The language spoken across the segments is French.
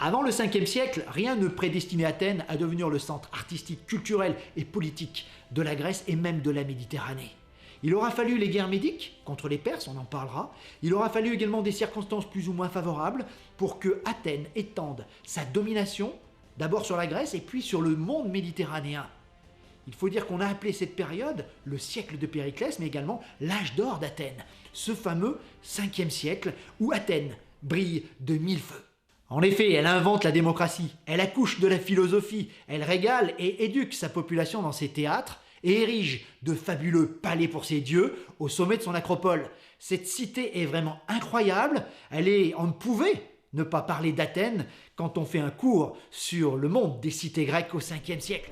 Avant le 5e siècle, rien ne prédestinait Athènes à devenir le centre artistique, culturel et politique de la Grèce et même de la Méditerranée. Il aura fallu les guerres médiques contre les Perses, on en parlera. Il aura fallu également des circonstances plus ou moins favorables pour que Athènes étende sa domination, d'abord sur la Grèce et puis sur le monde méditerranéen. Il faut dire qu'on a appelé cette période le siècle de Périclès, mais également l'âge d'or d'Athènes, ce fameux 5e siècle où Athènes brille de mille feux. En effet, elle invente la démocratie, elle accouche de la philosophie, elle régale et éduque sa population dans ses théâtres et érige de fabuleux palais pour ses dieux au sommet de son acropole. Cette cité est vraiment incroyable, on ne pouvait ne pas parler d'Athènes quand on fait un cours sur le monde des cités grecques au 5e siècle.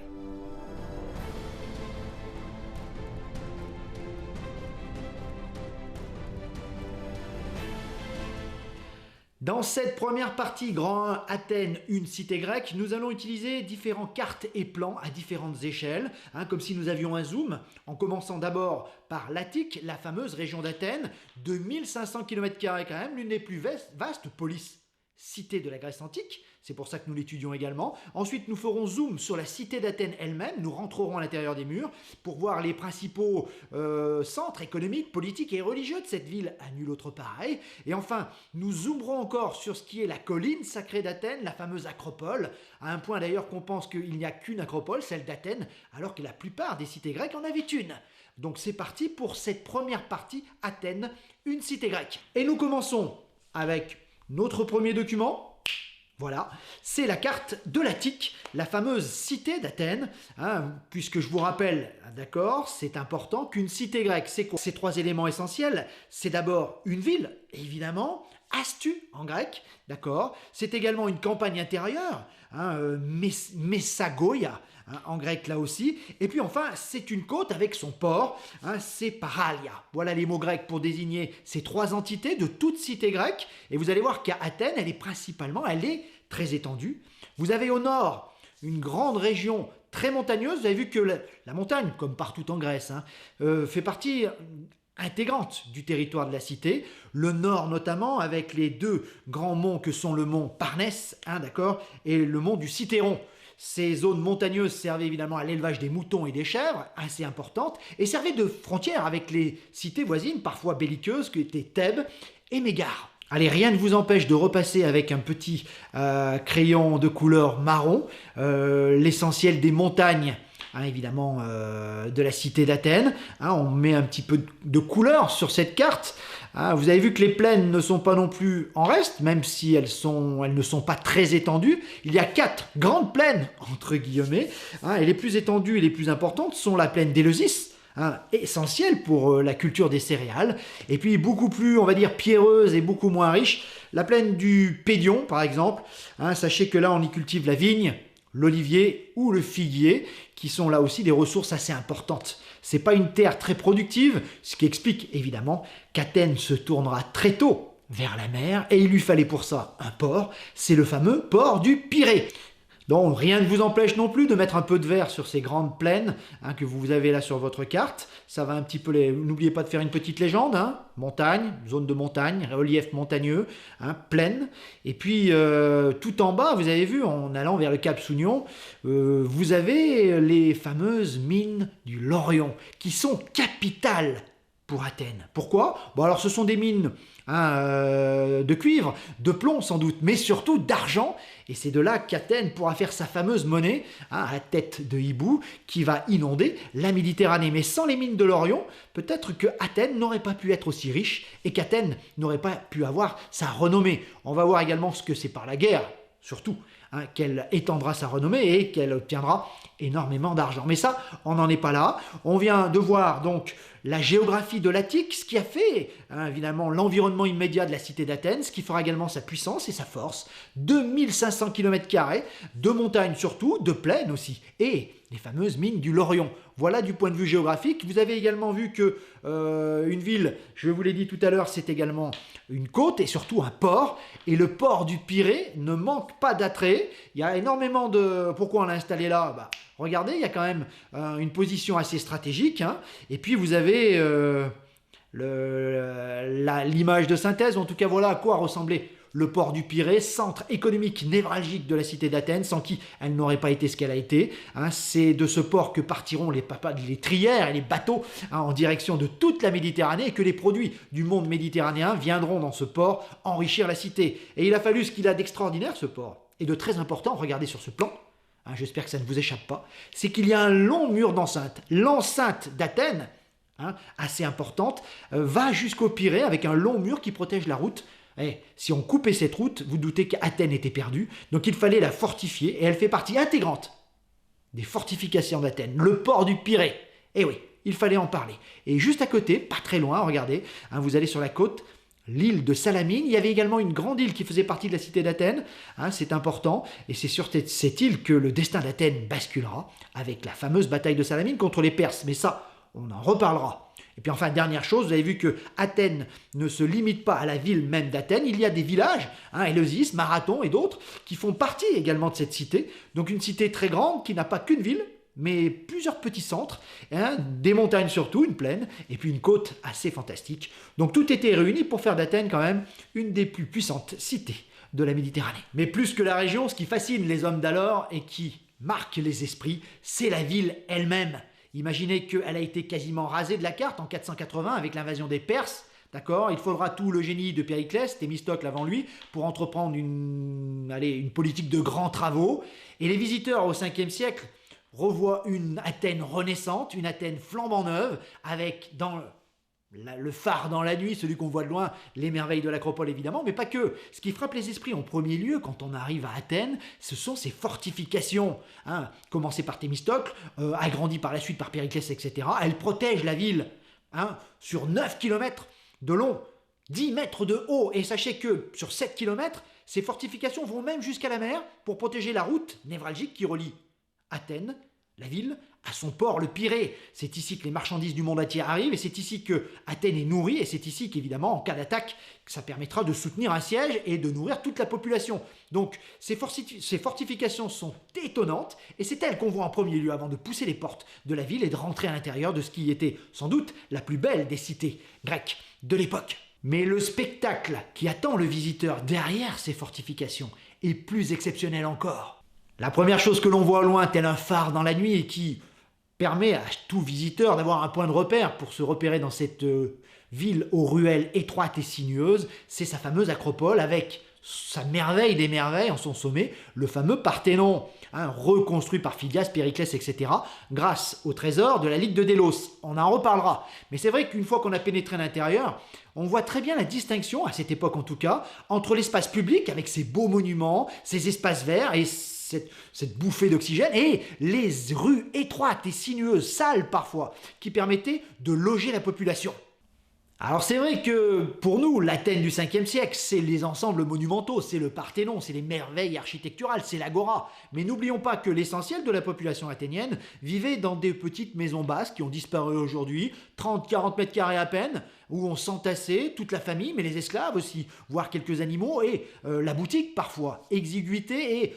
Dans cette première partie, Grand 1, Athènes, une cité grecque, nous allons utiliser différentes cartes et plans à différentes échelles, comme si nous avions un zoom, en commençant d'abord par l'Attique, la fameuse région d'Athènes, de 1500 km² quand même, l'une des plus vastes polices cité de la Grèce antique, c'est pour ça que nous l'étudions également. Ensuite, nous ferons zoom sur la cité d'Athènes elle-même, nous rentrerons à l'intérieur des murs pour voir les principaux centres économiques, politiques et religieux de cette ville à nul autre pareil. Et enfin, nous zoomerons encore sur ce qui est la colline sacrée d'Athènes, la fameuse acropole, à un point d'ailleurs qu'on pense qu'il n'y a qu'une acropole, celle d'Athènes, alors que la plupart des cités grecques en avaient une. Donc c'est parti pour cette première partie, Athènes, une cité grecque. Et nous commençons avec notre premier document, voilà, c'est la carte de l'Attique, la fameuse cité d'Athènes, puisque je vous rappelle, d'accord, c'est important qu'une cité grecque, c'est quoi? Ces trois éléments essentiels, c'est d'abord une ville, évidemment, Astu en grec, d'accord, c'est également une campagne intérieure, Messagoia, en grec là aussi, et puis enfin c'est une côte avec son port, c'est Paralia. Voilà les mots grecs pour désigner ces trois entités de toute cité grecque, et vous allez voir qu'à Athènes, elle est très étendue. Vous avez au nord une grande région très montagneuse, vous avez vu que la montagne, comme partout en Grèce, fait partie intégrante du territoire de la cité, le nord notamment avec les deux grands monts que sont le mont Parnès, d'accord, et le mont du Cithéron. Ces zones montagneuses servaient évidemment à l'élevage des moutons et des chèvres, assez importantes, et servaient de frontière avec les cités voisines, parfois belliqueuses, que étaient Thèbes et Mégare. Allez, rien ne vous empêche de repasser avec un petit crayon de couleur marron, l'essentiel des montagnes, évidemment, de la cité d'Athènes. On met un petit peu de couleur sur cette carte. Vous avez vu que les plaines ne sont pas non plus en reste, même si elles ne sont pas très étendues. Il y a 4 grandes plaines, entre guillemets, et les plus étendues et les plus importantes sont la plaine d'Éleusis, essentielle pour la culture des céréales, et puis beaucoup plus, on va dire, pierreuse et beaucoup moins riche, la plaine du Pédion, par exemple. Sachez que là, on y cultive la vigne, l'olivier ou le figuier, qui sont là aussi des ressources assez importantes. C'est pas une terre très productive, ce qui explique évidemment qu'Athènes se tournera très tôt vers la mer, et il lui fallait pour ça un port, c'est le fameux port du Pirée. Donc rien ne vous empêche non plus de mettre un peu de vert sur ces grandes plaines que vous avez là sur votre carte. Ça va un petit peu N'oubliez pas de faire une petite légende, montagne, zone de montagne, relief montagneux, plaine. Et puis tout en bas, vous avez vu, en allant vers le Cap Sounion, vous avez les fameuses mines du Laurion, qui sont capitales pour Athènes. Pourquoi? Alors ce sont des mines de cuivre, de plomb sans doute, mais surtout d'argent, et c'est de là qu'Athènes pourra faire sa fameuse monnaie, à tête de hibou, qui va inonder la Méditerranée. Mais sans les mines de l'Orion, peut-être que Athènes n'aurait pas pu être aussi riche, et qu'Athènes n'aurait pas pu avoir sa renommée. On va voir également ce que c'est par la guerre, surtout, qu'elle étendra sa renommée et qu'elle obtiendra énormément d'argent. Mais ça, on n'en est pas là. On vient de voir donc la géographie de l'Attique, ce qui a fait évidemment l'environnement immédiat de la cité d'Athènes, ce qui fera également sa puissance et sa force. 2500 km², de montagnes surtout, de plaines aussi, et les fameuses mines du Laurion. Voilà du point de vue géographique. Vous avez également vu que une ville, je vous l'ai dit tout à l'heure, c'est également une côte et surtout un port. Et le port du Pirée ne manque pas d'attrait. Il y a énormément de... Pourquoi on l'a installé là? Regardez, il y a quand même une position assez stratégique. Et puis vous avez l'image de synthèse, en tout cas voilà à quoi ressemblait Le port du Pirée, centre économique névralgique de la cité d'Athènes, sans qui elle n'aurait pas été ce qu'elle a été. C'est de ce port que partiront les trières et les bateaux en direction de toute la Méditerranée et que les produits du monde méditerranéen viendront dans ce port enrichir la cité. Et il a fallu ce qu'il a d'extraordinaire, ce port, et de très important, regardez sur ce plan, j'espère que ça ne vous échappe pas, c'est qu'il y a un long mur d'enceinte. L'enceinte d'Athènes, assez importante, va jusqu'au Pirée avec un long mur qui protège la route. Et si on coupait cette route, vous doutez qu'Athènes était perdue, donc il fallait la fortifier, et elle fait partie intégrante des fortifications d'Athènes, le port du Pirée. Et oui, il fallait en parler. Et juste à côté, pas très loin, regardez, vous allez sur la côte, l'île de Salamine. Il y avait également une grande île qui faisait partie de la cité d'Athènes, c'est important, et c'est sur cette île que le destin d'Athènes basculera, avec la fameuse bataille de Salamine contre les Perses, mais ça, on en reparlera. Et puis enfin, dernière chose, vous avez vu que Athènes ne se limite pas à la ville même d'Athènes, il y a des villages, Éleusis, Marathon et d'autres, qui font partie également de cette cité, donc une cité très grande qui n'a pas qu'une ville, mais plusieurs petits centres, des montagnes surtout, une plaine, et puis une côte assez fantastique. Donc tout était réuni pour faire d'Athènes quand même une des plus puissantes cités de la Méditerranée. Mais plus que la région, ce qui fascine les hommes d'alors et qui marque les esprits, c'est la ville elle-même. Imaginez qu'elle a été quasiment rasée de la carte en 480 avec l'invasion des Perses. D'accord, il faudra tout le génie de Périclès, Thémistocle avant lui, pour entreprendre une politique de grands travaux. Et les visiteurs au 5e siècle revoient une Athènes renaissante, une Athènes flambant neuve, avec dans le phare dans la nuit, celui qu'on voit de loin, les merveilles de l'Acropole évidemment, mais pas que. Ce qui frappe les esprits en premier lieu quand on arrive à Athènes, ce sont ces fortifications, commencées par Thémistocle, agrandies par la suite par Périclès, etc. Elles protègent la ville sur 9 km de long, 10 mètres de haut, et sachez que sur 7 km, ces fortifications vont même jusqu'à la mer pour protéger la route névralgique qui relie Athènes, la ville, à son port, le Pirée. C'est ici que les marchandises du monde entier arrivent, et c'est ici que Athènes est nourrie, et c'est ici qu'évidemment, en cas d'attaque, ça permettra de soutenir un siège et de nourrir toute la population. Donc, ces fortifications sont étonnantes, et c'est elles qu'on voit en premier lieu avant de pousser les portes de la ville et de rentrer à l'intérieur de ce qui était sans doute la plus belle des cités grecques de l'époque. Mais le spectacle qui attend le visiteur derrière ces fortifications est plus exceptionnel encore. La première chose que l'on voit au loin, tel un phare dans la nuit, et qui permet à tout visiteur d'avoir un point de repère pour se repérer dans cette ville aux ruelles étroites et sinueuses, c'est sa fameuse Acropole avec sa merveille des merveilles en son sommet, le fameux Parthénon, reconstruit par Phidias, Périclès, etc., grâce au trésor de la Ligue de Délos. On en reparlera. Mais c'est vrai qu'une fois qu'on a pénétré à l'intérieur, on voit très bien la distinction, à cette époque en tout cas, entre l'espace public avec ses beaux monuments, ses espaces verts et cette bouffée d'oxygène, et les rues étroites et sinueuses, sales parfois, qui permettaient de loger la population. Alors c'est vrai que pour nous, l'Athènes du 5e siècle, c'est les ensembles monumentaux, c'est le Parthénon, c'est les merveilles architecturales, c'est l'agora. Mais n'oublions pas que l'essentiel de la population athénienne vivait dans des petites maisons basses qui ont disparu aujourd'hui, 30-40 mètres carrés à peine, où on s'entassait, toute la famille, mais les esclaves aussi, voire quelques animaux, et la boutique parfois, exiguïté et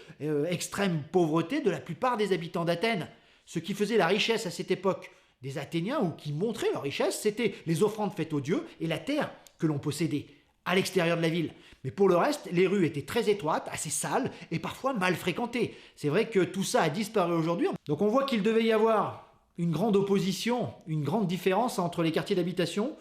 extrême pauvreté de la plupart des habitants d'Athènes. Ce qui faisait la richesse à cette époque des Athéniens, ou qui montraient leur richesse, c'était les offrandes faites aux dieux et la terre que l'on possédait à l'extérieur de la ville. Mais pour le reste, les rues étaient très étroites, assez sales et parfois mal fréquentées. C'est vrai que tout ça a disparu aujourd'hui. Donc on voit qu'il devait y avoir une grande opposition, une grande différence entre les quartiers d'habitation,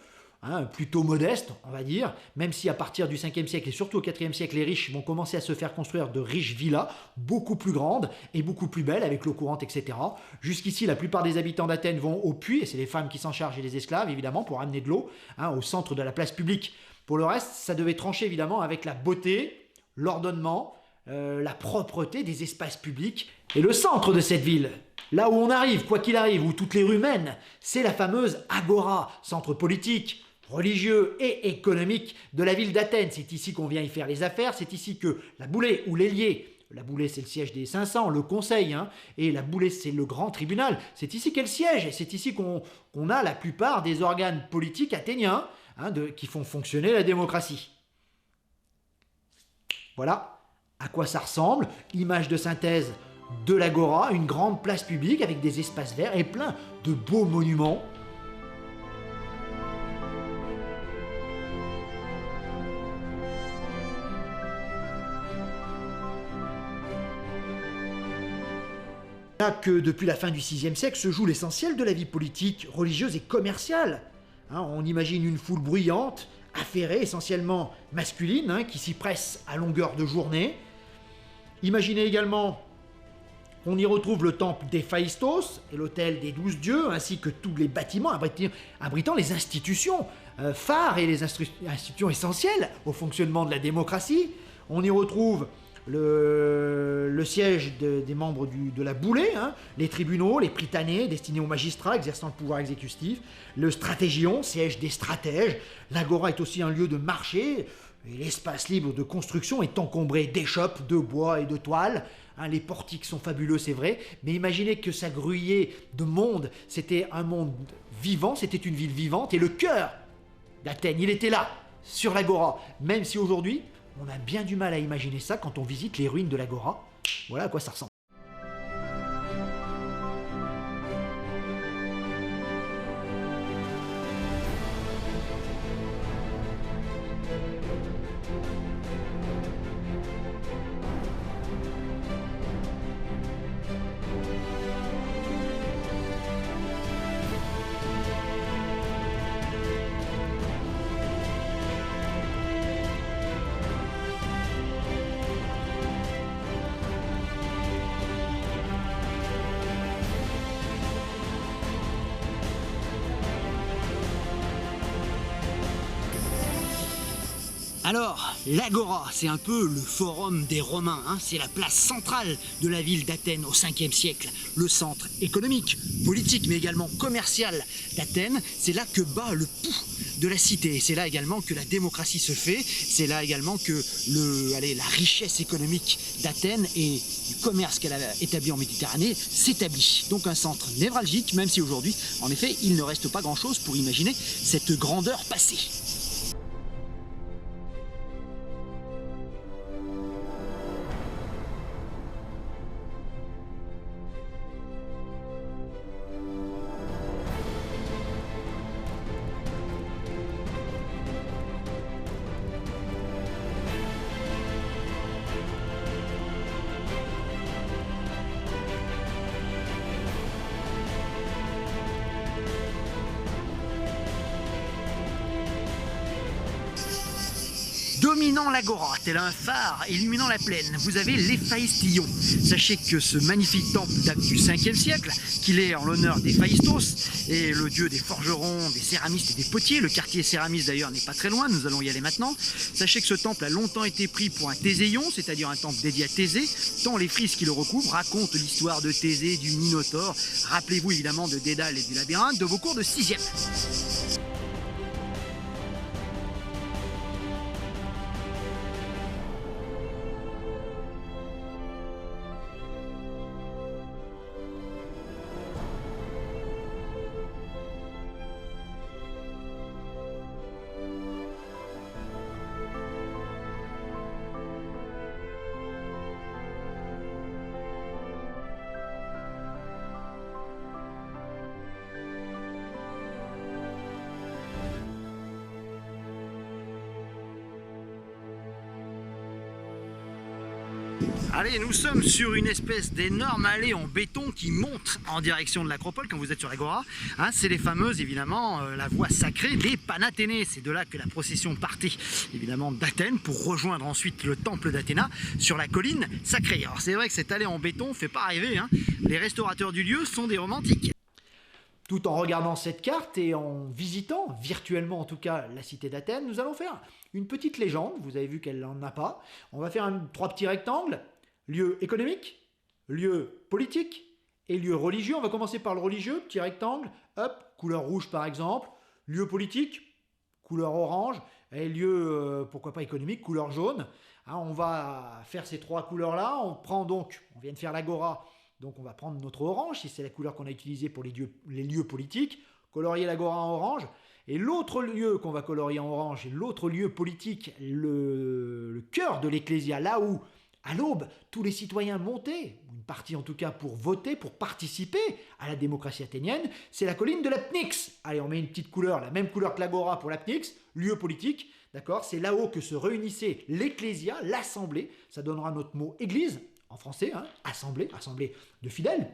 plutôt modestes, on va dire, même si à partir du 5e siècle et surtout au 4e siècle, les riches vont commencer à se faire construire de riches villas, beaucoup plus grandes et beaucoup plus belles, avec l'eau courante, etc. Jusqu'ici, la plupart des habitants d'Athènes vont au puits, et c'est les femmes qui s'en chargent et les esclaves, évidemment, pour amener de l'eau au centre de la place publique. Pour le reste, ça devait trancher, évidemment, avec la beauté, l'ordonnement, la propreté des espaces publics. Et le centre de cette ville, là où on arrive, quoi qu'il arrive, où toutes les rues mènent, c'est la fameuse agora, centre politique, religieux et économique de la ville d'Athènes. C'est ici qu'on vient y faire les affaires, c'est ici que la Boulée ou l'ailier, la Boulée c'est le siège des 500, le conseil, et la Boulée c'est le grand tribunal, c'est ici qu'elle siège, et c'est ici qu'on a la plupart des organes politiques athéniens qui font fonctionner la démocratie. Voilà à quoi ça ressemble, image de synthèse de l'agora, une grande place publique avec des espaces verts et plein de beaux monuments. Là que depuis la fin du VIe siècle se joue l'essentiel de la vie politique, religieuse et commerciale. On imagine une foule bruyante, affairée, essentiellement masculine, qui s'y presse à longueur de journée. Imaginez également qu'on y retrouve le temple d'Héphaïstos et l'hôtel des 12 dieux, ainsi que tous les bâtiments abritant les institutions phares et les institutions essentielles au fonctionnement de la démocratie. On y retrouve le siège des membres de la boulée, les tribunaux, les prytanées destinés aux magistrats exerçant le pouvoir exécutif, le stratégion, siège des stratèges. L'agora est aussi un lieu de marché, et l'espace libre de construction est encombré d'échoppes, de bois et de toiles. Les portiques sont fabuleux, c'est vrai, mais imaginez que ça grouillait de monde, c'était un monde vivant, c'était une ville vivante, et le cœur d'Athènes, il était là, sur l'agora, même si aujourd'hui, on a bien du mal à imaginer ça quand on visite les ruines de l'agora. Voilà à quoi ça ressemble. Alors, l'Agora, c'est un peu le forum des Romains, c'est la place centrale de la ville d'Athènes au 5e siècle, le centre économique, politique, mais également commercial d'Athènes. C'est là que bat le pouls de la cité, c'est là également que la démocratie se fait, c'est là également que la richesse économique d'Athènes et du commerce qu'elle a établi en Méditerranée s'établit. Donc un centre névralgique, même si aujourd'hui, en effet, il ne reste pas grand-chose pour imaginer cette grandeur passée. Dominant l'agora, tel un phare illuminant la plaine, vous avez l'Héphaïstillon. Sachez que ce magnifique temple date du 5e siècle, qu'il est en l'honneur d'Héphaïstos, et le dieu des forgerons, des céramistes et des potiers. Le quartier céramiste d'ailleurs n'est pas très loin, nous allons y aller maintenant. Sachez que ce temple a longtemps été pris pour un Théseion, c'est-à-dire un temple dédié à Thésée, tant les frises qui le recouvrent racontent l'histoire de Thésée, du Minotaure. Rappelez-vous évidemment de Dédale et du labyrinthe de vos cours de 6e. Allez, nous sommes sur une espèce d'énorme allée en béton qui monte en direction de l'acropole quand vous êtes sur l'agora. C'est les fameuses, évidemment, la voie sacrée des Panathénées. C'est de là que la procession partait, évidemment, d'Athènes pour rejoindre ensuite le temple d'Athéna sur la colline sacrée. Alors c'est vrai que cette allée en béton ne fait pas rêver, Les restaurateurs du lieu sont des romantiques. Tout en regardant cette carte et en visitant, virtuellement en tout cas, la cité d'Athènes, nous allons faire une petite légende. Vous avez vu qu'elle n'en a pas. On va faire 3 petits rectangles. Lieu économique, lieu politique et lieu religieux. On va commencer par le religieux, petit rectangle, hop, couleur rouge par exemple. Lieu politique, couleur orange. Et lieu, pourquoi pas économique, couleur jaune. On va faire ces 3 couleurs-là. On vient de faire l'agora, donc on va prendre notre orange, si c'est la couleur qu'on a utilisée pour les lieux politiques. Colorier l'agora en orange. Et l'autre lieu qu'on va colorier en orange, et l'autre lieu politique, le cœur de l'Ecclésia, là où, à l'aube, tous les citoyens montaient, une partie en tout cas pour voter, pour participer à la démocratie athénienne, c'est la colline de la Pnyx. Allez, on met une petite couleur, la même couleur que l'agora pour la Pnyx, lieu politique, d'accord. C'est là-haut que se réunissait l'Ecclésia, l'Assemblée, ça donnera notre mot église en français, hein, assemblée de fidèles,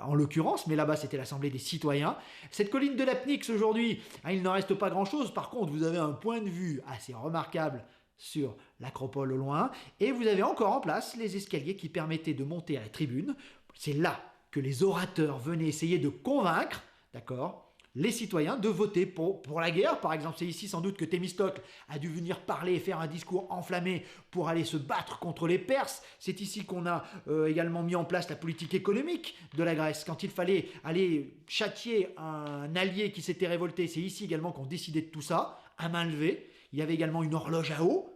en l'occurrence, mais là-bas c'était l'assemblée des citoyens. Cette colline de l'Apnix aujourd'hui, hein, il n'en reste pas grand-chose. Par contre, vous avez un point de vue assez remarquable sur l'acropole au loin, et vous avez encore en place les escaliers qui permettaient de monter à la tribune. C'est là que les orateurs venaient essayer de convaincre, d'accord, les citoyens de voter pour la guerre. Par exemple, c'est ici sans doute que Thémistocle a dû venir parler et faire un discours enflammé pour aller se battre contre les Perses. C'est ici qu'on a également mis en place la politique économique de la Grèce. Quand il fallait aller châtier un allié qui s'était révolté, c'est ici également qu'on décidait de tout ça, à main levée. Il y avait également une horloge à eau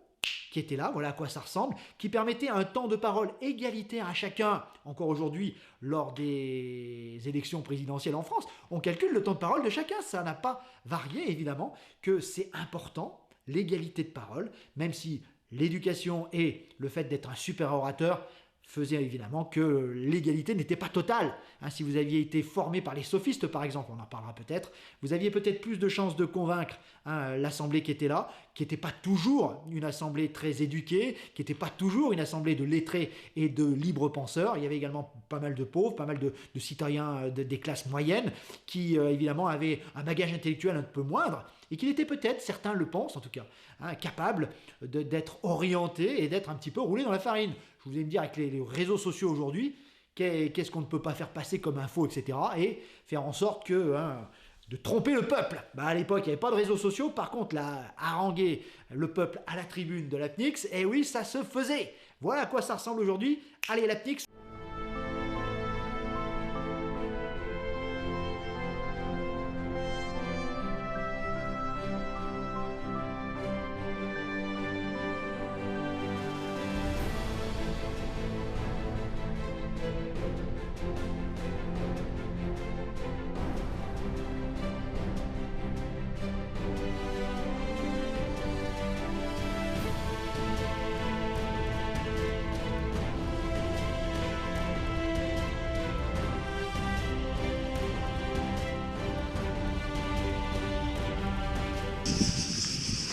qui était là, voilà à quoi ça ressemble, qui permettait un temps de parole égalitaire à chacun. Encore aujourd'hui, lors des élections présidentielles en France, on calcule le temps de parole de chacun. Ça n'a pas varié, évidemment, que c'est important, l'égalité de parole, même si l'éducation et le fait d'être un super orateur faisait évidemment que l'égalité n'était pas totale. Hein, si vous aviez été formé par les sophistes, par exemple, on en parlera peut-être, vous aviez peut-être plus de chances de convaincre l'assemblée qui était là, qui n'était pas toujours une assemblée très éduquée, qui n'était pas toujours une assemblée de lettrés et de libres penseurs. Il y avait également pas mal de pauvres, pas mal de citoyens des classes moyennes qui, évidemment, avaient un bagage intellectuel un peu moindre et qui étaient peut-être, certains le pensent en tout cas, hein, capables d'être orientés et d'être un petit peu roulés dans la farine. Je vous allez me dire, avec les réseaux sociaux aujourd'hui, qu'est-ce qu'on ne peut pas faire passer comme info, etc. et faire en sorte de tromper le peuple. À l'époque, il n'y avait pas de réseaux sociaux. Par contre, là, haranguer le peuple à la tribune de l'Apnix, eh oui, ça se faisait. Voilà à quoi ça ressemble aujourd'hui. Allez, l'Apnix.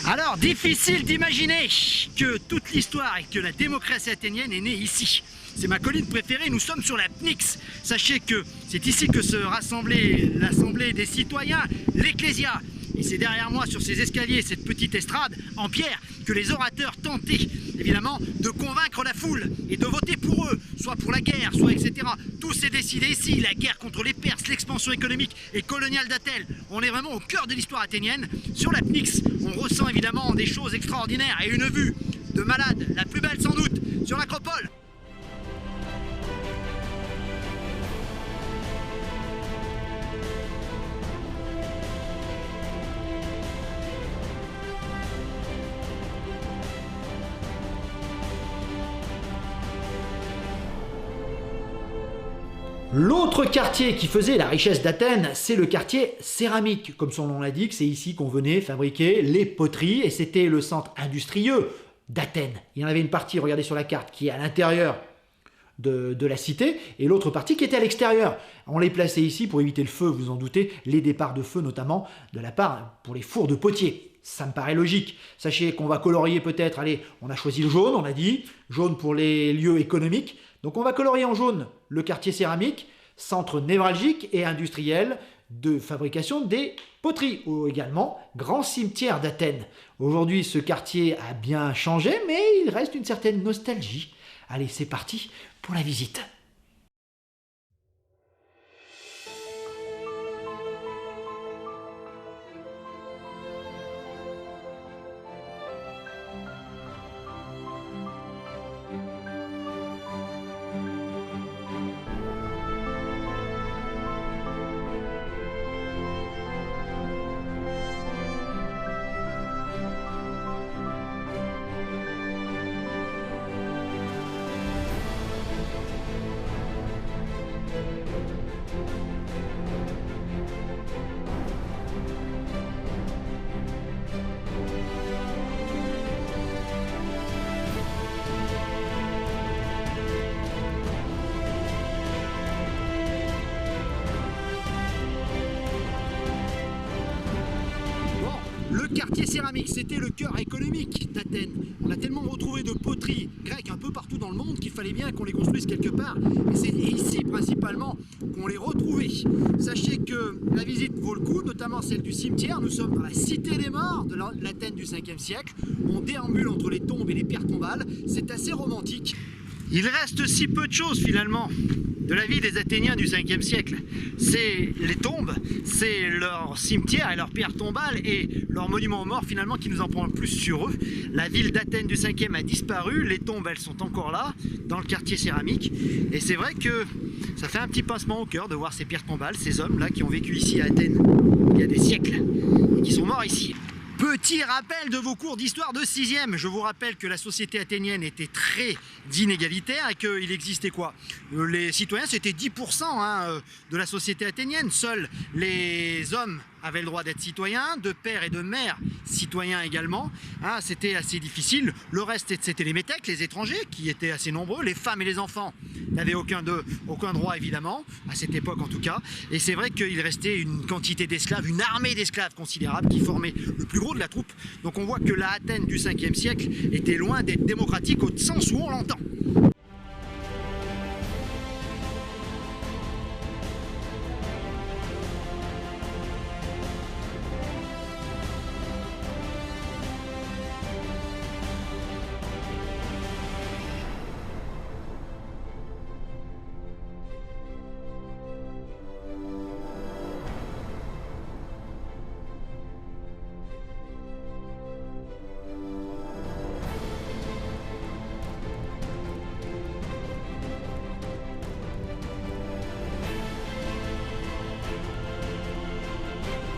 Alors, difficile d'imaginer que toute l'histoire et que la démocratie athénienne est née ici. C'est ma colline préférée, nous sommes sur la Pnyx. Sachez que c'est ici que se rassemblait l'assemblée des citoyens, l'Ecclésia. Et c'est derrière moi, sur ces escaliers, cette petite estrade en pierre, que les orateurs tentaient, évidemment, de convaincre la foule et de voter pour eux, soit pour la guerre, soit etc. Tout s'est décidé ici, la guerre contre les Perses, l'expansion économique et coloniale d'Athènes. On est vraiment au cœur de l'histoire athénienne. Sur la Pnyx, on ressent évidemment des choses extraordinaires et une vue de malade, la plus belle sans doute, sur l'acropole. L'autre quartier qui faisait la richesse d'Athènes, c'est le quartier céramique. Comme son nom l'indique, c'est ici qu'on venait fabriquer les poteries et c'était le centre industrieux d'Athènes. Il y en avait une partie, regardez sur la carte, qui est à l'intérieur de la cité et l'autre partie qui était à l'extérieur. On les plaçait ici pour éviter le feu, vous en doutez, les départs de feu notamment de la part pour les fours de potiers. Ça me paraît logique. Sachez qu'on va colorier peut-être, allez, on a choisi le jaune, on a dit, jaune pour les lieux économiques. Donc on va colorier en jaune le quartier céramique, centre névralgique et industriel de fabrication des poteries, ou également grand cimetière d'Athènes. Aujourd'hui, ce quartier a bien changé, mais il reste une certaine nostalgie. Allez, c'est parti pour la visite. quartier céramique, c'était le cœur économique d'Athènes. On a tellement retrouvé de poteries grecques un peu partout dans le monde qu'il fallait bien qu'on les construise quelque part. Et c'est ici principalement qu'on les retrouvait. Sachez que la visite vaut le coup, notamment celle du cimetière. Nous sommes dans la cité des morts de l'Athènes du 5e siècle. On déambule entre les tombes et les pierres tombales. C'est assez romantique. Il reste si peu de choses finalement de la vie des Athéniens du 5e siècle. C'est les tombes, c'est leurs cimetières et leurs pierres tombales et leurs monuments aux morts finalement qui nous en prend le plus sur eux. La ville d'Athènes du 5e a disparu, les tombes elles sont encore là, dans le quartier céramique. Et c'est vrai que ça fait un petit pincement au cœur de voir ces pierres tombales, ces hommes là qui ont vécu ici à Athènes il y a des siècles et qui sont morts ici. Petit rappel de vos cours d'histoire de 6e. Je vous rappelle que la société athénienne était très inégalitaire et qu'il existait quoi? Les citoyens, c'était 10% de la société athénienne. Seuls les hommes avaient le droit d'être citoyens, de père et de mère citoyens également. C'était assez difficile. Le reste, c'était les métèques, les étrangers, qui étaient assez nombreux. Les femmes et les enfants n'avaient aucun droit, évidemment, à cette époque en tout cas. Et c'est vrai qu'il restait une quantité d'esclaves, une armée d'esclaves considérable qui formait le plus gros de la troupe. Donc on voit que la Athènes du 5e siècle était loin d'être démocratique au sens où on l'entend.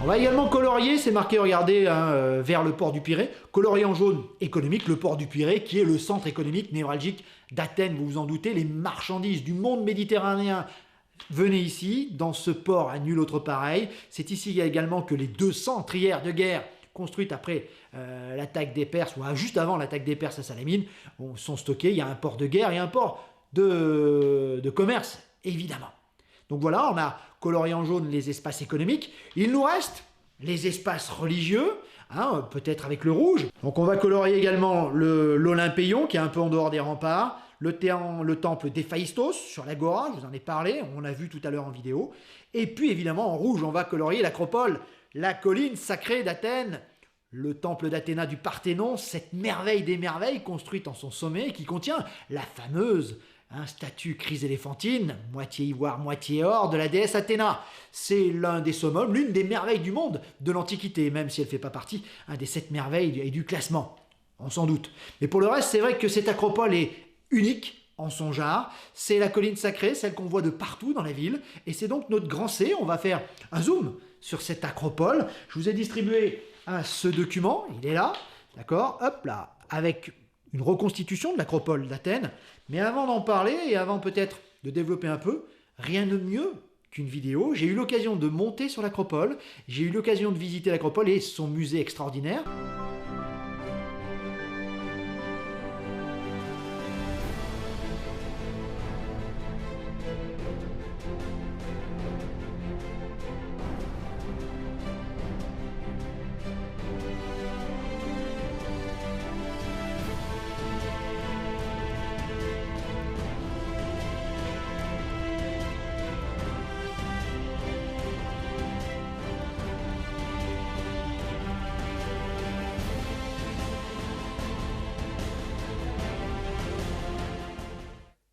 On va également colorier, c'est marqué, regardez, vers le port du Pirée. Colorier en jaune, économique, le port du Pirée, qui est le centre économique névralgique d'Athènes, vous vous en doutez. Les marchandises du monde méditerranéen venaient ici, dans ce port à nul autre pareil. C'est ici également que les 200 trières de guerre construites après l'attaque des Perses, ou juste avant l'attaque des Perses à Salamine, sont stockées. Il y a un port de guerre et un port de commerce, évidemment. Donc voilà, on a colorié en jaune les espaces économiques. Il nous reste les espaces religieux, peut-être avec le rouge. Donc on va colorier également l'Olympéion, qui est un peu en dehors des remparts, le temple d'Héphaïstos sur l'Agora, je vous en ai parlé, on a vu tout à l'heure en vidéo. Et puis évidemment en rouge, on va colorier l'Acropole, la colline sacrée d'Athènes, le temple d'Athéna du Parthénon, cette merveille des merveilles construite en son sommet, qui contient la fameuse statue chryséléphantine, moitié ivoire, moitié or, de la déesse Athéna. C'est l'un des summums, l'une des merveilles du monde de l'Antiquité, même si elle ne fait pas partie des 7 merveilles et du classement, on s'en doute. Mais pour le reste, c'est vrai que cette acropole est unique en son genre. C'est la colline sacrée, celle qu'on voit de partout dans la ville, et c'est donc notre grand C. On va faire un zoom sur cette acropole. Je vous ai distribué ce document, il est là, d'accord, hop là, avec une reconstitution de l'acropole d'Athènes. Mais avant d'en parler, et avant peut-être de développer un peu, rien de mieux qu'une vidéo. J'ai eu l'occasion de monter sur l'acropole, j'ai eu l'occasion de visiter l'acropole et son musée extraordinaire.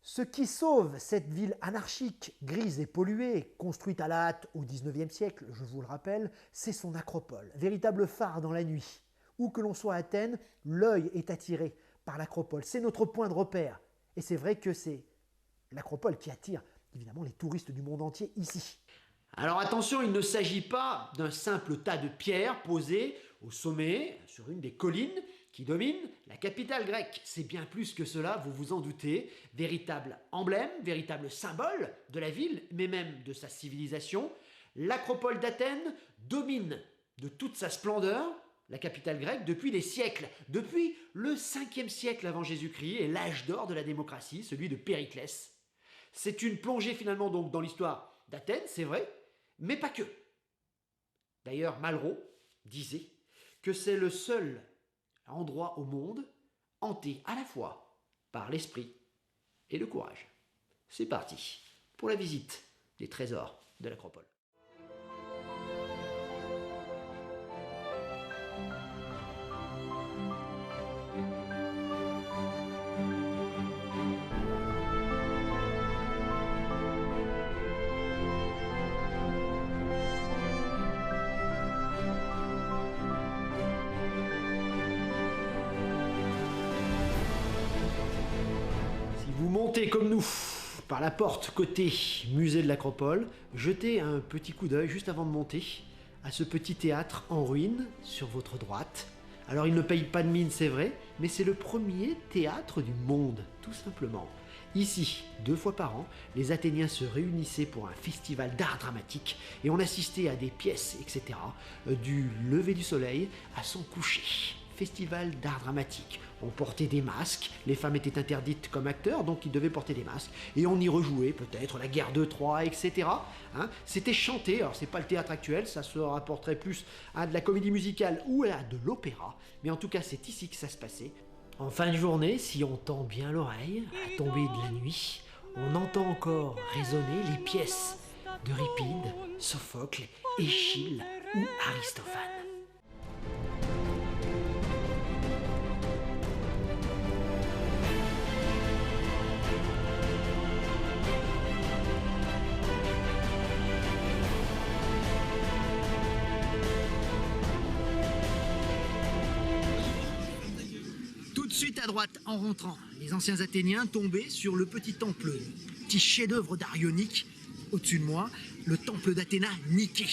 Ce qui sauve cette ville anarchique, grise et polluée, construite à la hâte au XIXe siècle, je vous le rappelle, c'est son acropole, véritable phare dans la nuit. Où que l'on soit à Athènes, l'œil est attiré par l'acropole. C'est notre point de repère. Et c'est vrai que c'est l'acropole qui attire évidemment les touristes du monde entier ici. Alors attention, il ne s'agit pas d'un simple tas de pierres posées au sommet, sur une des collines qui domine la capitale grecque. C'est bien plus que cela, vous vous en doutez. Véritable emblème, véritable symbole de la ville, mais même de sa civilisation. L'acropole d'Athènes domine de toute sa splendeur la capitale grecque depuis des siècles. Depuis le 5e siècle avant Jésus-Christ et l'âge d'or de la démocratie, celui de Périclès. C'est une plongée finalement donc dans l'histoire d'Athènes, c'est vrai, mais pas que. D'ailleurs, Malraux disait que c'est le seul endroit au monde hanté à la fois par l'esprit et le courage. C'est parti pour la visite des trésors de l'Acropole. Vous montez comme nous par la porte côté musée de l'Acropole, jetez un petit coup d'œil juste avant de monter à ce petit théâtre en ruine sur votre droite. Alors il ne paye pas de mine, c'est vrai, mais c'est le premier théâtre du monde, tout simplement. Ici, 2 fois par an, les Athéniens se réunissaient pour un festival d'art dramatique et on assistait à des pièces, etc., du lever du soleil à son coucher. Festival d'art dramatique. On portait des masques, les femmes étaient interdites comme acteurs, donc ils devaient porter des masques, et on y rejouait peut-être la guerre de Troie, etc. Hein, c'était chanté, alors c'est pas le théâtre actuel, ça se rapporterait plus à de la comédie musicale ou à de l'opéra, mais en tout cas c'est ici que ça se passait. En fin de journée, si on tend bien l'oreille, à tomber de la nuit, on entend encore résonner les pièces d'Euripide, Sophocle, Échille ou Aristophane. Suite à droite, en rentrant, les anciens Athéniens tombaient sur le petit temple, petit chef-d'œuvre d'art ionique. Au-dessus de moi, le temple d'Athéna Niké.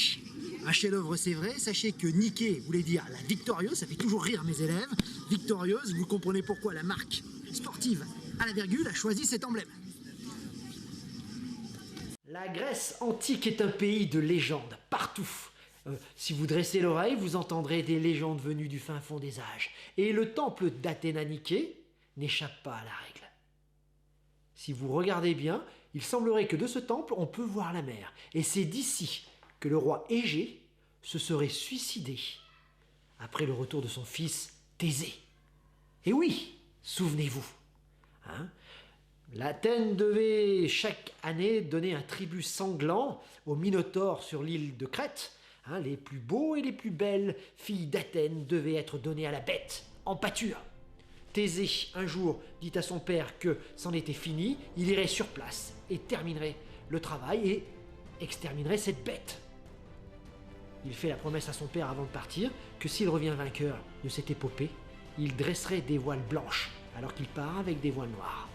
Un chef-d'œuvre, c'est vrai. Sachez que Niké voulait dire la victorieuse, ça fait toujours rire mes élèves. Victorieuse, vous comprenez pourquoi la marque sportive à la virgule a choisi cet emblème. La Grèce antique est un pays de légendes, partout. Si vous dressez l'oreille, vous entendrez des légendes venues du fin fond des âges. Et le temple d'Athéna Niké n'échappe pas à la règle. Si vous regardez bien, il semblerait que de ce temple, on peut voir la mer. Et c'est d'ici que le roi Égée se serait suicidé après le retour de son fils Thésée. Et oui, souvenez-vous. Hein, l'Athènes devait chaque année donner un tribut sanglant au Minotaure sur l'île de Crète. Hein, les plus beaux et les plus belles filles d'Athènes devaient être données à la bête, en pâture. Thésée, un jour, dit à son père que c'en était fini, il irait sur place et terminerait le travail et exterminerait cette bête. Il fait la promesse à son père avant de partir que s'il revient vainqueur de cette épopée, il dresserait des voiles blanches alors qu'il part avec des voiles noires.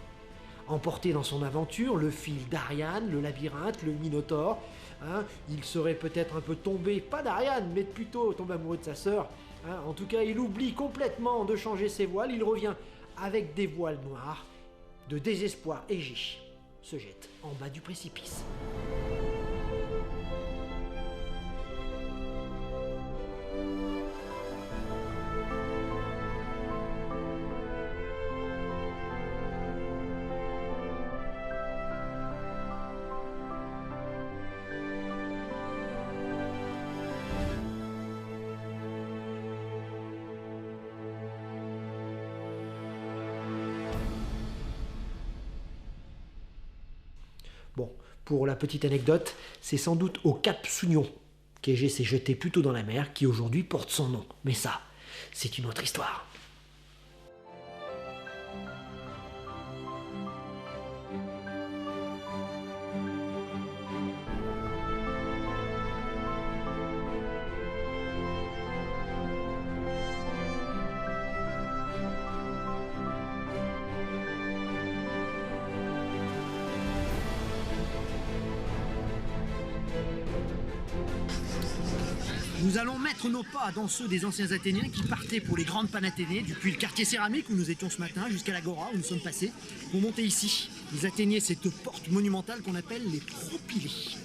Emporté dans son aventure, le fil d'Ariane, le labyrinthe, le Minotaure, hein, il serait peut-être un peu tombé, pas d'Ariane, mais plutôt tombé amoureux de sa sœur. Hein, en tout cas, il oublie complètement de changer ses voiles, il revient avec des voiles noires. De désespoir, Égée se jette en bas du précipice. Bon, pour la petite anecdote, c'est sans doute au Cap Sounion qu'Égée s'est jeté plutôt dans la mer, qui aujourd'hui porte son nom. Mais ça, c'est une autre histoire. Nous allons mettre nos pas dans ceux des anciens Athéniens qui partaient pour les grandes Panathénées, depuis le quartier céramique où nous étions ce matin jusqu'à l'Agora où nous sommes passés, pour monter ici. Ils atteignaient cette porte monumentale qu'on appelle les propylées.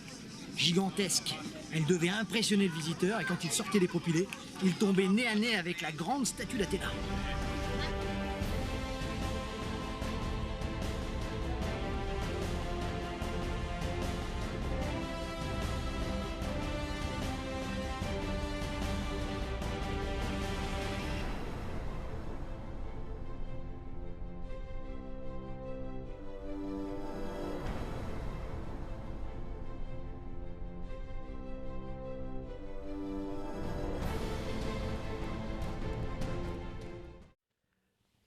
Gigantesque, elle devait impressionner le visiteur et quand il sortait des propylées, il tombait nez à nez avec la grande statue d'Athéna.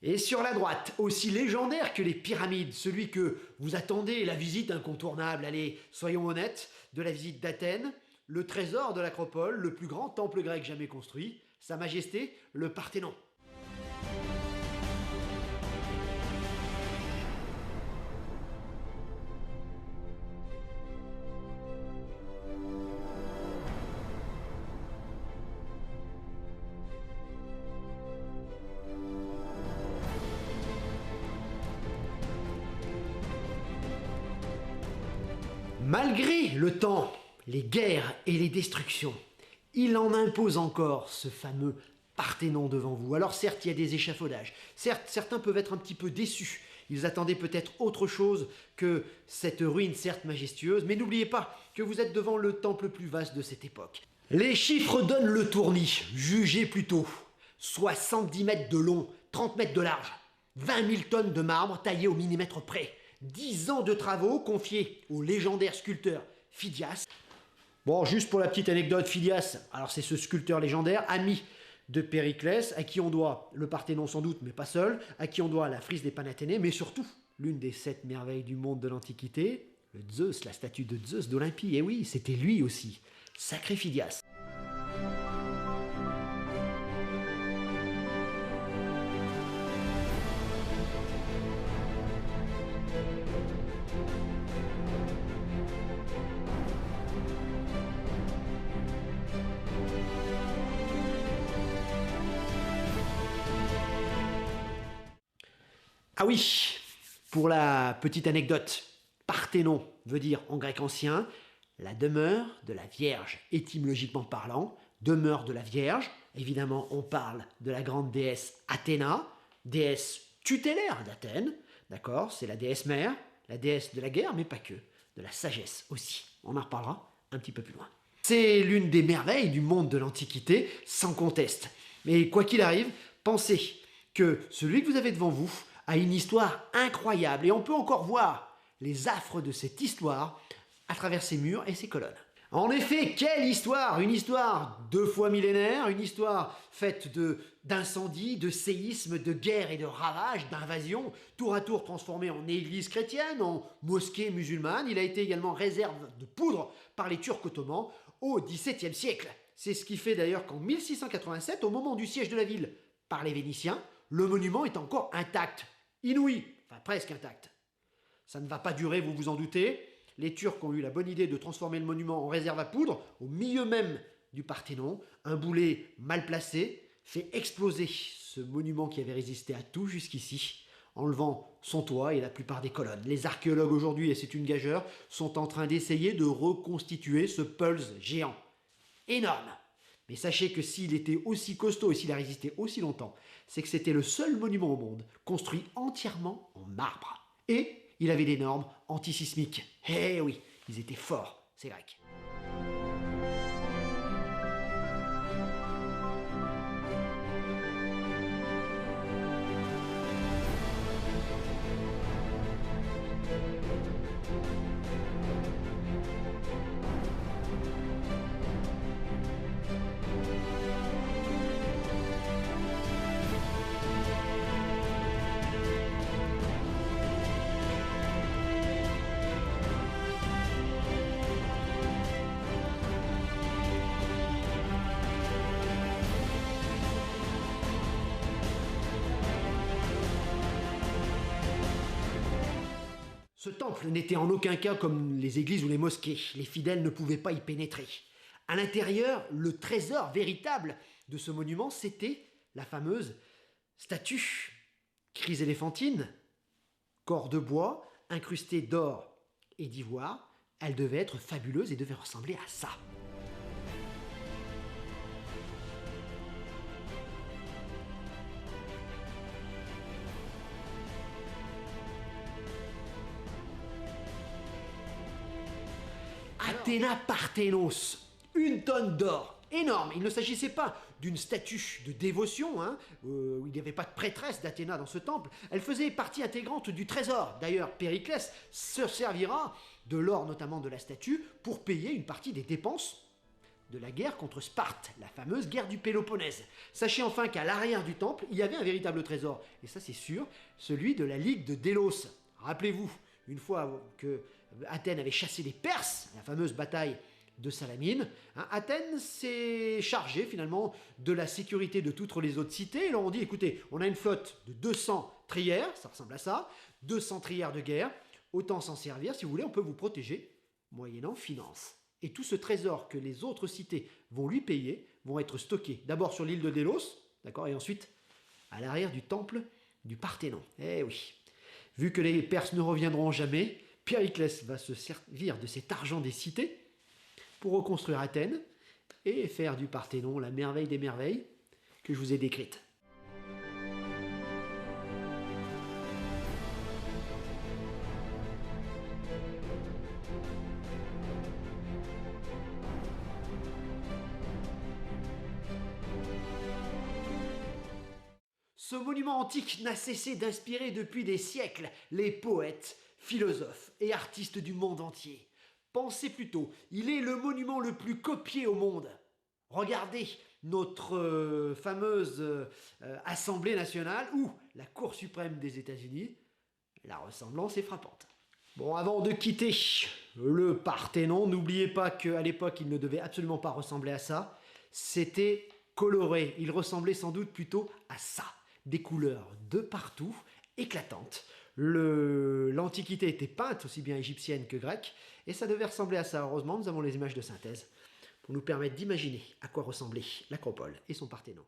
Et sur la droite, aussi légendaire que les pyramides, celui que vous attendez, la visite incontournable, allez, soyons honnêtes, de la visite d'Athènes, le trésor de l'Acropole, le plus grand temple grec jamais construit, Sa Majesté, le Parthénon. Malgré le temps, les guerres et les destructions, il en impose encore ce fameux Parthénon devant vous. Alors certes, il y a des échafaudages. Certes, certains peuvent être un petit peu déçus. Ils attendaient peut-être autre chose que cette ruine certes majestueuse, mais n'oubliez pas que vous êtes devant le temple le plus vaste de cette époque. Les chiffres donnent le tournis. Jugez plutôt. 70 mètres de long, 30 mètres de large, 20 000 tonnes de marbre taillées au millimètre près. 10 ans de travaux confiés au légendaire sculpteur Phidias. Bon, juste pour la petite anecdote, Phidias, alors c'est ce sculpteur légendaire, ami de Périclès, à qui on doit le Parthénon sans doute, mais pas seul, à qui on doit la frise des Panathénées, mais surtout l'une des 7 merveilles du monde de l'Antiquité, le Zeus, la statue de Zeus d'Olympie. Et oui, c'était lui aussi, sacré Phidias. Ah oui, pour la petite anecdote, Parthénon veut dire en grec ancien la demeure de la Vierge, étymologiquement parlant, demeure de la Vierge. Évidemment, on parle de la grande déesse Athéna, déesse tutélaire d'Athènes, d'accord, c'est la déesse mère, la déesse de la guerre, mais pas que, de la sagesse aussi. On en reparlera un petit peu plus loin. C'est l'une des merveilles du monde de l'Antiquité, sans conteste. Mais quoi qu'il arrive, pensez que celui que vous avez devant vous a une histoire incroyable et on peut encore voir les affres de cette histoire à travers ses murs et ses colonnes. En effet, quelle histoire! Une histoire 2 fois millénaire, une histoire faite d'incendies, de séismes, de guerres et de ravages, d'invasions, tour à tour transformée en église chrétienne, en mosquée musulmane. Il a été également réserve de poudre par les Turcs ottomans au XVIIe siècle. C'est ce qui fait d'ailleurs qu'en 1687, au moment du siège de la ville par les Vénitiens, le monument est encore intact. Inouï, enfin presque intact. Ça ne va pas durer, vous vous en doutez. Les Turcs ont eu la bonne idée de transformer le monument en réserve à poudre, au milieu même du Parthénon. Un boulet mal placé fait exploser ce monument qui avait résisté à tout jusqu'ici, enlevant son toit et la plupart des colonnes. Les archéologues aujourd'hui, et c'est une gageure, sont en train d'essayer de reconstituer ce pulse géant. Énorme. Mais sachez que s'il était aussi costaud et s'il a résisté aussi longtemps, c'est que c'était le seul monument au monde construit entièrement en marbre. Et il avait des normes antisismiques. Eh oui, ils étaient forts, ces Grecs. Ce temple n'était en aucun cas comme les églises ou les mosquées. Les fidèles ne pouvaient pas y pénétrer. À l'intérieur, le trésor véritable de ce monument, c'était la fameuse statue chryséléphantine, corps de bois, incrustée d'or et d'ivoire. Elle devait être fabuleuse et devait ressembler à ça. Athéna Parthénos, 1 tonne d'or, énorme. Il ne s'agissait pas d'une statue de dévotion, où il n'y avait pas de prêtresse d'Athéna dans ce temple. Elle faisait partie intégrante du trésor. D'ailleurs, Périclès se servira de l'or, notamment de la statue, pour payer une partie des dépenses de la guerre contre Sparte, la fameuse guerre du Péloponnèse. Sachez enfin qu'à l'arrière du temple, il y avait un véritable trésor, et ça c'est sûr, celui de la Ligue de Délos. Rappelez-vous, une fois que Athènes avait chassé les Perses, la fameuse bataille de Salamine, Athènes s'est chargée finalement de la sécurité de toutes les autres cités. Et leur on dit, écoutez, on a une flotte de 200 trières, ça ressemble à ça, 200 trières de guerre, autant s'en servir, si vous voulez, on peut vous protéger, moyennant finance. Et tout ce trésor que les autres cités vont lui payer, vont être stockés d'abord sur l'île de Délos, d'accord, et ensuite à l'arrière du temple du Parthénon. Eh oui, vu que les Perses ne reviendront jamais, Périclès va se servir de cet argent des cités pour reconstruire Athènes et faire du Parthénon la merveille des merveilles que je vous ai décrite. Ce monument antique n'a cessé d'inspirer depuis des siècles les poètes, philosophes et artistes du monde entier. Pensez plutôt, il est le monument le plus copié au monde. Regardez notre fameuse Assemblée nationale ou la Cour suprême des États-Unis. La ressemblance est frappante. Bon, avant de quitter le Parthénon, n'oubliez pas qu'à l'époque, il ne devait absolument pas ressembler à ça. C'était coloré. Il ressemblait sans doute plutôt à ça. Des couleurs de partout, éclatantes. L'Antiquité était peinte aussi bien égyptienne que grecque, et ça devait ressembler à ça. Heureusement, nous avons les images de synthèse pour nous permettre d'imaginer à quoi ressemblait l'Acropole et son Parthénon.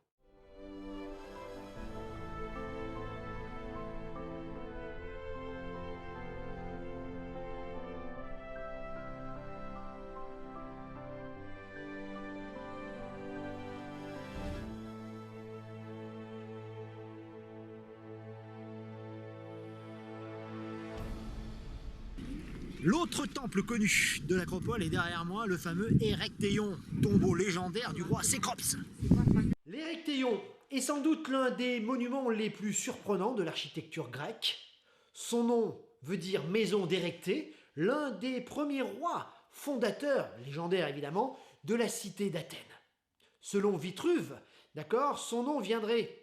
L'autre temple connu de l'Acropole est derrière moi, le fameux Érectéion, tombeau légendaire du roi Cécrops. L'Érectéion est sans doute l'un des monuments les plus surprenants de l'architecture grecque. Son nom veut dire maison d'Érectée, l'un des premiers rois fondateurs, légendaire évidemment, de la cité d'Athènes. Selon Vitruve, d'accord, son nom viendrait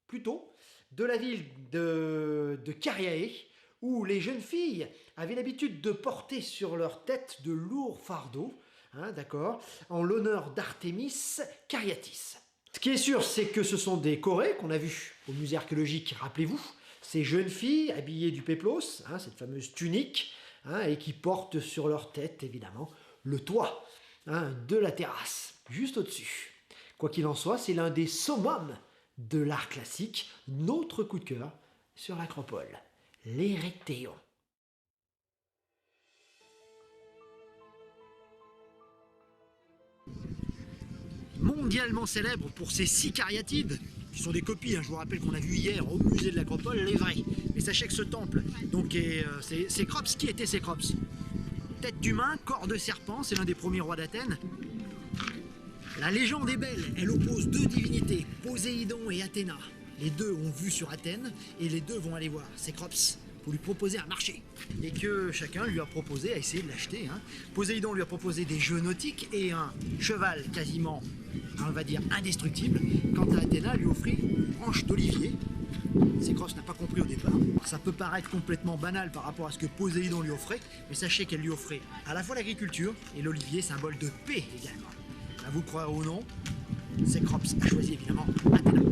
plutôt de la ville de Cariae, où les jeunes filles avaient l'habitude de porter sur leur tête de lourds fardeaux, d'accord, en l'honneur d'Artémis Cariatis. Ce qui est sûr, c'est que ce sont des chorés qu'on a vus au musée archéologique, rappelez-vous, ces jeunes filles habillées du péplos, cette fameuse tunique, et qui portent sur leur tête, évidemment, le toit de la terrasse, juste au-dessus. Quoi qu'il en soit, c'est l'un des summums de l'art classique, notre coup de cœur sur l'Acropole. L'Érectéion. Mondialement célèbre pour ses 6 cariatides, qui sont des copies, je vous rappelle qu'on a vu hier au musée de l'Acropole, les vrais. Mais sachez que ce temple, donc c'est Cécrops. Qui était Cécrops? Tête d'humain, corps de serpent, c'est l'un des premiers rois d'Athènes. La légende est belle, elle oppose 2 divinités, Poséidon et Athéna. Les deux ont vu sur Athènes et les deux vont aller voir Cécrops pour lui proposer un marché. Et que chacun lui a proposé, a essayé de l'acheter. Poséidon lui a proposé des jeux nautiques et un cheval quasiment, on va dire, indestructible. Quant à Athéna, lui offrit une branche d'olivier. Cécrops n'a pas compris au départ. Ça peut paraître complètement banal par rapport à ce que Poséidon lui offrait, mais sachez qu'elle lui offrait à la fois l'agriculture et l'olivier, symbole de paix également. À vous croire ou non, Cécrops a choisi évidemment Athéna.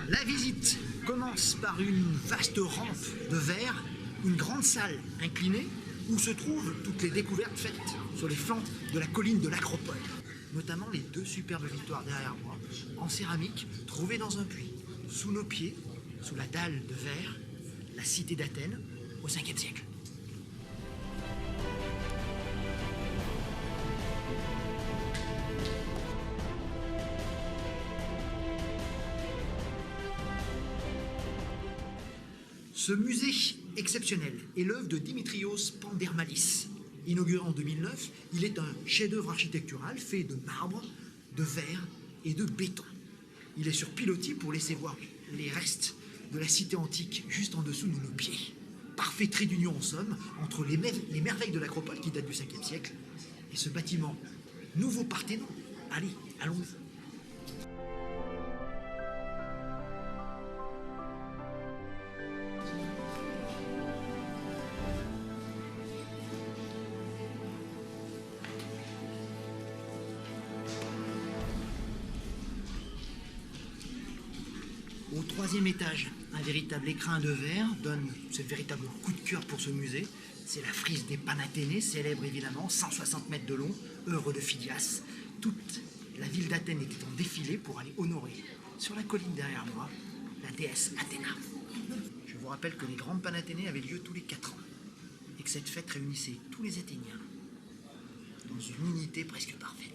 La visite commence par une vaste rampe de verre, une grande salle inclinée où se trouvent toutes les découvertes faites sur les flancs de la colline de l'Acropole, notamment les 2 superbes victoires derrière moi, en céramique, trouvées dans un puits, sous nos pieds, sous la dalle de verre, la cité d'Athènes au 5e siècle. Ce musée exceptionnel est l'œuvre de Dimitrios Pandermalis. Inauguré en 2009, il est un chef-d'œuvre architectural fait de marbre, de verre et de béton. Il est sur pilotis pour laisser voir les restes de la cité antique juste en dessous de nos pieds. Parfait trait d'union en somme entre les merveilles de l'Acropole qui datent du 5e siècle et ce bâtiment nouveau Parthénon. Allez, allons-y. Au 3e étage, un véritable écrin de verre donne ce véritable coup de cœur pour ce musée. C'est la frise des Panathénées, célèbre évidemment, 160 mètres de long, œuvre de Phidias. Toute la ville d'Athènes était en défilé pour aller honorer, sur la colline derrière moi, la déesse Athéna. Je vous rappelle que les grandes Panathénées avaient lieu tous les 4 ans et que cette fête réunissait tous les Athéniens dans une unité presque parfaite.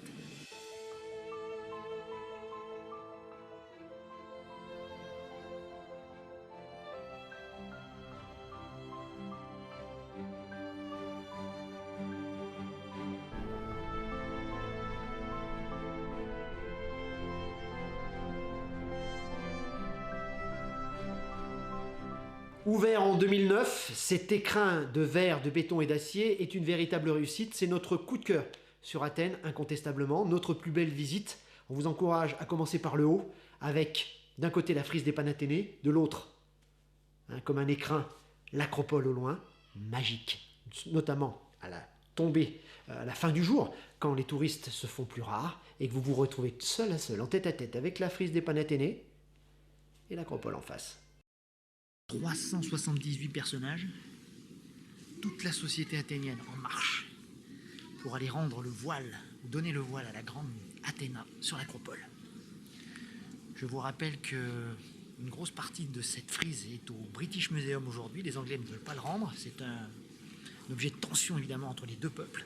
Ouvert en 2009, cet écrin de verre, de béton et d'acier est une véritable réussite. C'est notre coup de cœur sur Athènes, incontestablement, notre plus belle visite. On vous encourage à commencer par le haut, avec d'un côté la frise des Panathénées, de l'autre, comme un écrin, l'Acropole au loin, magique, notamment à la tombée, à la fin du jour, quand les touristes se font plus rares et que vous vous retrouvez seul à seul, en tête à tête, avec la frise des Panathénées et l'Acropole en face. 378 personnages, toute la société athénienne en marche pour aller rendre le voile, ou donner le voile à la grande Athéna sur l'Acropole. Je vous rappelle qu'une grosse partie de cette frise est au British Museum aujourd'hui. Les Anglais ne veulent pas le rendre. C'est un objet de tension évidemment entre les deux peuples.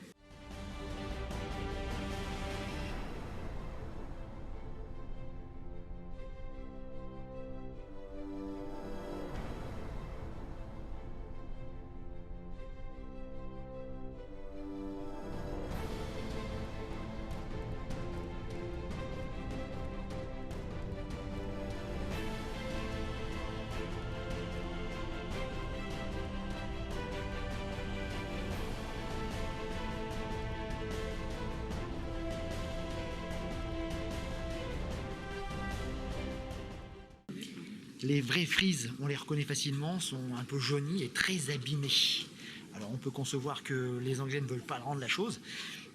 Les vraies frises, on les reconnaît facilement, sont un peu jaunies et très abîmées. Alors on peut concevoir que les Anglais ne veulent pas rendre la chose,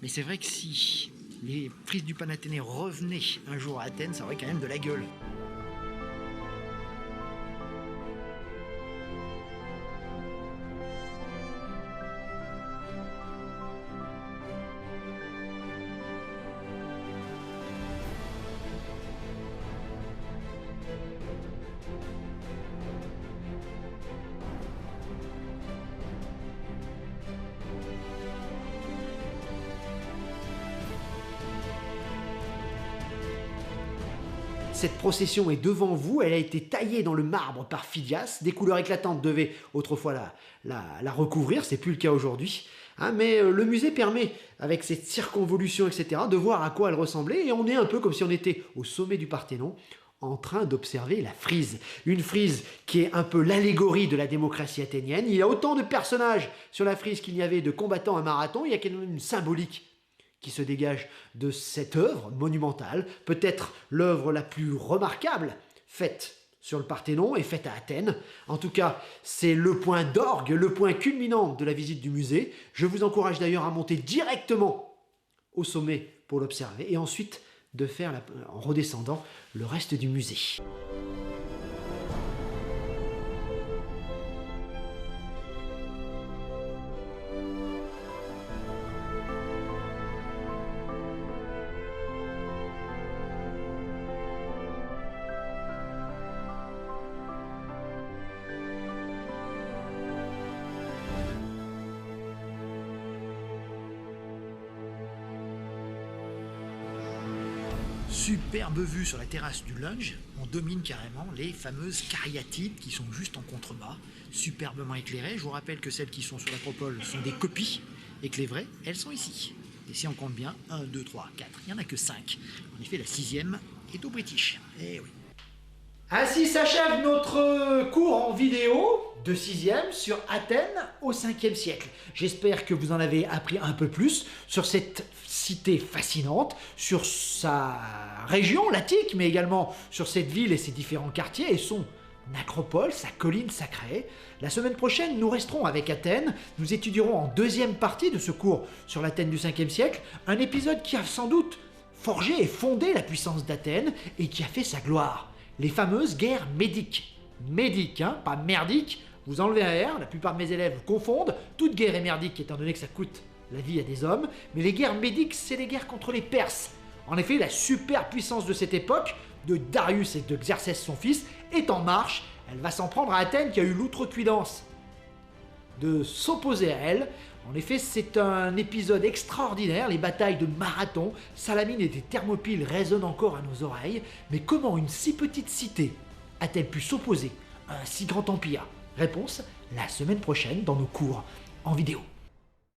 mais c'est vrai que si les frises du Panathénées revenaient un jour à Athènes, ça aurait quand même de la gueule. Cette procession est devant vous, elle a été taillée dans le marbre par Phidias. Des couleurs éclatantes devaient autrefois la recouvrir, c'est plus le cas aujourd'hui. Mais le musée permet, avec cette circonvolution, etc., de voir à quoi elle ressemblait. Et on est un peu comme si on était au sommet du Parthénon, en train d'observer la frise. Une frise qui est un peu l'allégorie de la démocratie athénienne. Il y a autant de personnages sur la frise qu'il y avait de combattants à marathon. Il y a quand même une symbolique qui se dégage de cette œuvre monumentale, peut-être l'œuvre la plus remarquable faite sur le Parthénon et faite à Athènes. En tout cas, c'est le point d'orgue, le point culminant de la visite du musée. Je vous encourage d'ailleurs à monter directement au sommet pour l'observer et ensuite de faire, en redescendant, le reste du musée. superbe vue sur la terrasse du Lunge. On domine carrément les fameuses cariatides qui sont juste en contrebas, superbement éclairées. Je vous rappelle que celles qui sont sur l'acropole sont des copies et que les vraies, elles sont ici. Et si on compte bien, 1, 2, 3, 4, il n'y en a que 5. En effet, la 6e est au British. Eh oui. Ainsi s'achève notre cours en vidéo de 6e sur Athènes au 5e siècle. J'espère que vous en avez appris un peu plus sur cette cité fascinante, sur sa région, l'Attique, mais également sur cette ville et ses différents quartiers et son acropole, sa colline sacrée. La semaine prochaine, nous resterons avec Athènes. Nous étudierons en deuxième partie de ce cours sur l'Athènes du 5e siècle, un épisode qui a sans doute forgé et fondé la puissance d'Athènes et qui a fait sa gloire. Les fameuses guerres médiques. Médiques, hein, pas merdiques. Vous enlevez un R, la plupart de mes élèves confondent. Toute guerre est merdique étant donné que ça coûte la vie à des hommes. Mais les guerres médiques, c'est les guerres contre les Perses. En effet, la superpuissance de cette époque, de Darius et de Xerxès son fils, est en marche. Elle va s'en prendre à Athènes qui a eu l'outrecuidance de s'opposer à elle. En effet, c'est un épisode extraordinaire, les batailles de Marathon, Salamine et des Thermopyles résonnent encore à nos oreilles, mais comment une si petite cité a-t-elle pu s'opposer à un si grand empire? Réponse la semaine prochaine dans nos cours en vidéo.